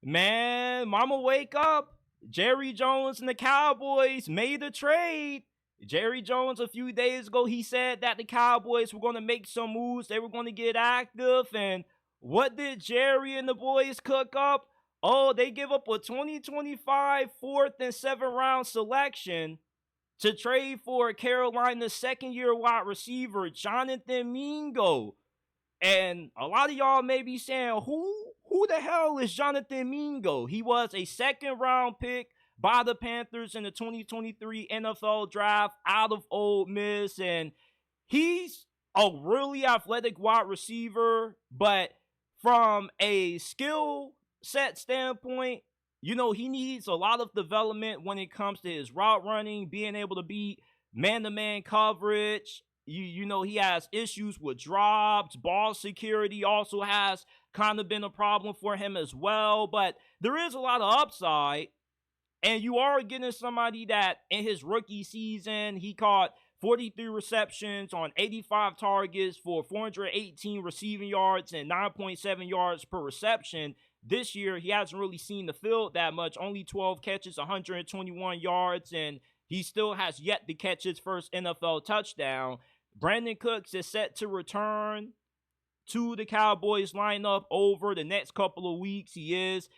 Man, mama, wake up. Jerry Jones and the Cowboys made a trade. Jerry Jones, a few days ago, he said that the Cowboys were going to make some moves. They were going to get active. And what did Jerry and the boys cook up? Oh, they give up a 2025 fourth and seventh round selection to trade for Carolina's second year wide receiver, Jonathan Mingo. And a lot of y'all may be saying, who the hell is Jonathan Mingo? He was a second round pick by the Panthers in the 2023 NFL draft out of Ole Miss. And he's a really athletic wide receiver, but from a skill set standpoint, he needs a lot of development when it comes to his route running, being able to beat man-to-man coverage. He has issues with drops. Ball security also has kind of been a problem for him as well. But there is a lot of upside. And you are getting somebody that in his rookie season, he caught 43 receptions on 85 targets for 418 receiving yards and 9.7 yards per reception. This year, he hasn't really seen the field that much. Only 12 catches, 121 yards, and he still has yet to catch his first NFL touchdown. Brandon Cooks is set to return to the Cowboys lineup over the next couple of weeks. He is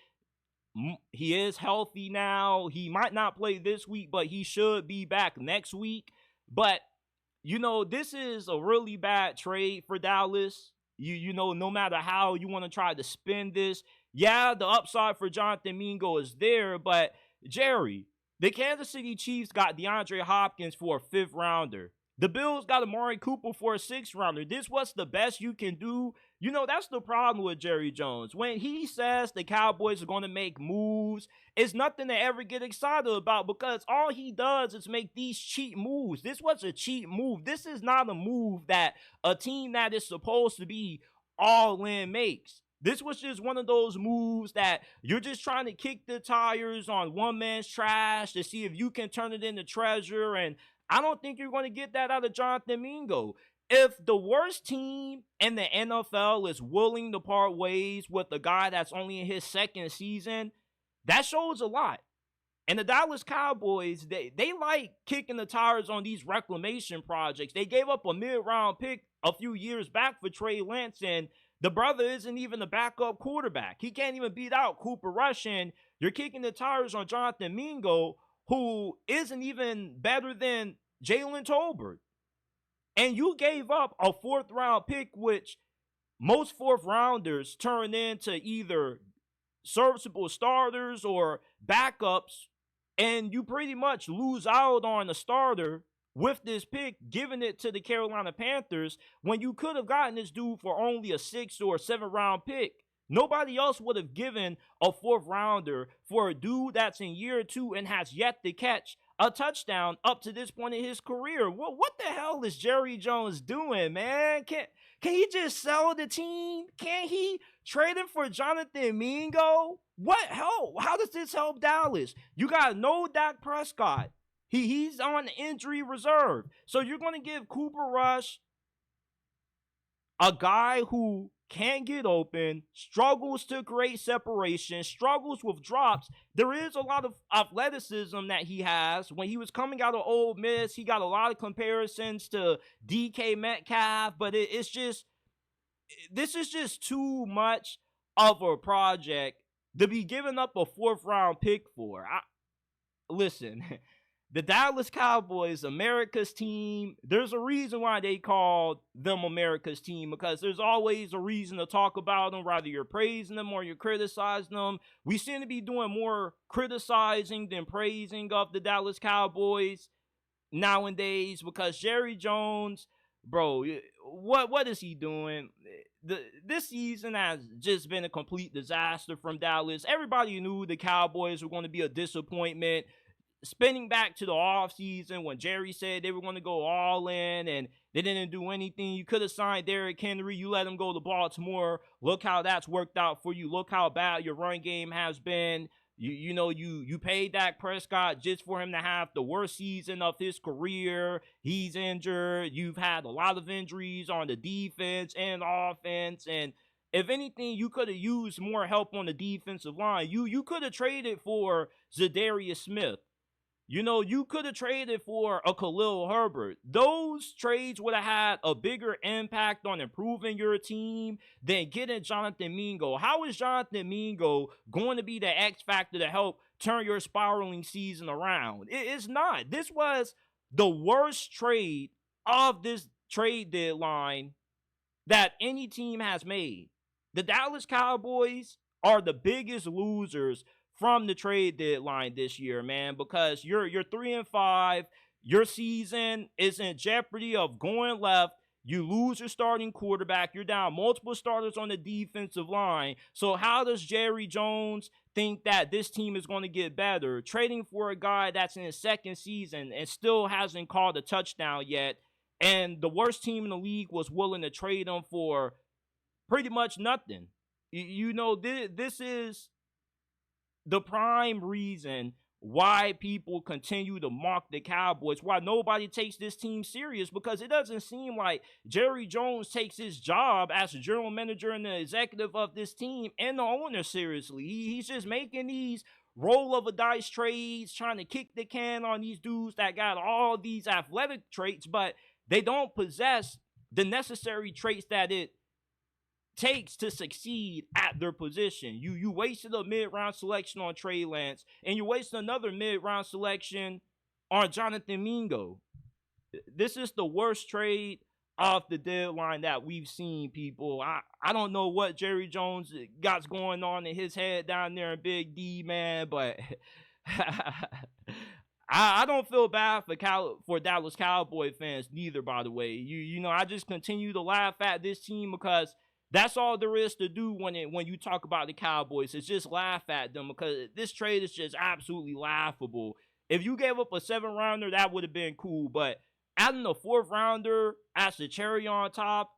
healthy now. He might not play this week, but he should be back next week. But, this is a really bad trade for Dallas. No matter how you want to try to spin this, yeah, the upside for Jonathan Mingo is there, but Jerry, the Kansas City Chiefs got DeAndre Hopkins for a fifth rounder. The Bills got Amari Cooper for a sixth rounder. This was the best you can do. That's the problem with Jerry Jones. When he says the Cowboys are going to make moves, it's nothing to ever get excited about because all he does is make these cheap moves. This was a cheap move. This is not a move that a team that is supposed to be all in makes. This was just one of those moves that you're just trying to kick the tires on one man's trash to see if you can turn it into treasure. And I don't think you're going to get that out of Jonathan Mingo. If the worst team in the NFL is willing to part ways with a guy that's only in his second season, that shows a lot. And the Dallas Cowboys, they like kicking the tires on these reclamation projects. They gave up a mid-round pick a few years back for Trey Lance, and the brother isn't even a backup quarterback. He can't even beat out Cooper Rush, and you're kicking the tires on Jonathan Mingo, who isn't even better than Jalen Tolbert. And you gave up a fourth round pick, which most fourth rounders turn into either serviceable starters or backups, and you pretty much lose out on a starter with this pick, giving it to the Carolina Panthers when you could have gotten this dude for only a 6th or 7th round pick. Nobody else would have given a fourth rounder for a dude that's in year 2 and has yet to catch a touchdown up to this point in his career. What the hell is Jerry Jones doing, man? Can he just sell the team? Can't he trade him for Jonathan Mingo? What help? How does this help Dallas? You got no Dak Prescott. He's on injury reserve. So you're going to give Cooper Rush, a guy who can't get open, struggles to create separation, struggles with drops. There is a lot of athleticism that he has. When he was coming out of Ole Miss, he got a lot of comparisons to DK Metcalf, but this is just too much of a project to be giving up a fourth round pick for. Listen, the Dallas Cowboys, America's team, there's a reason why they called them America's team, because there's always a reason to talk about them, whether you're praising them or you're criticizing them. We seem to be doing more criticizing than praising of the Dallas Cowboys nowadays, because Jerry Jones, bro, what is he doing? This season has just been a complete disaster from Dallas. Everybody knew the Cowboys were going to be a disappointment. Spinning back to the offseason when Jerry said they were going to go all in and they didn't do anything. You could have signed Derrick Henry. You let him go to Baltimore. Look how that's worked out for you. Look how bad your run game has been. You paid Dak Prescott just for him to have the worst season of his career. He's injured. You've had a lot of injuries on the defense and offense. And If anything, you could have used more help on the defensive line. You could have traded for Zadarius Smith. You could have traded for a Khalil Herbert. Those trades would have had a bigger impact on improving your team than getting Jonathan Mingo. How is Jonathan Mingo going to be the X factor to help turn your spiraling season around? It's not. This was the worst trade of this trade deadline that any team has made. The Dallas Cowboys are the biggest losers from the trade deadline this year, man, because you're 3-5. Your season is in jeopardy of going left. You lose your starting quarterback. You're down multiple starters on the defensive line. So how does Jerry Jones think that this team is going to get better? Trading for a guy that's in his second season and still hasn't called a touchdown yet. And the worst team in the league was willing to trade him for pretty much nothing. This is the prime reason why people continue to mock the Cowboys, why nobody takes this team serious, because it doesn't seem like Jerry Jones takes his job as the general manager and the executive of this team and the owner seriously. He's just making these roll of a dice trades, trying to kick the can on these dudes that got all these athletic traits, but they don't possess the necessary traits that it takes to succeed at their position. You wasted a mid-round selection on Trey Lance, and you wasted another mid-round selection on Jonathan Mingo. This is the worst trade of the deadline that we've seen, people. I don't know what Jerry Jones got going on in his head down there in Big D, man, but I don't feel bad for Dallas Cowboy fans neither, by the way. I just continue to laugh at this team because that's all there is to do when you talk about the Cowboys. It's just laugh at them, because this trade is just absolutely laughable. If you gave up a 7-rounder, that would have been cool. But adding a 4th-rounder as the cherry on top,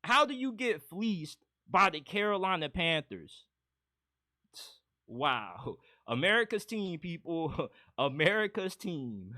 how do you get fleeced by the Carolina Panthers? Wow. America's team, people. America's team.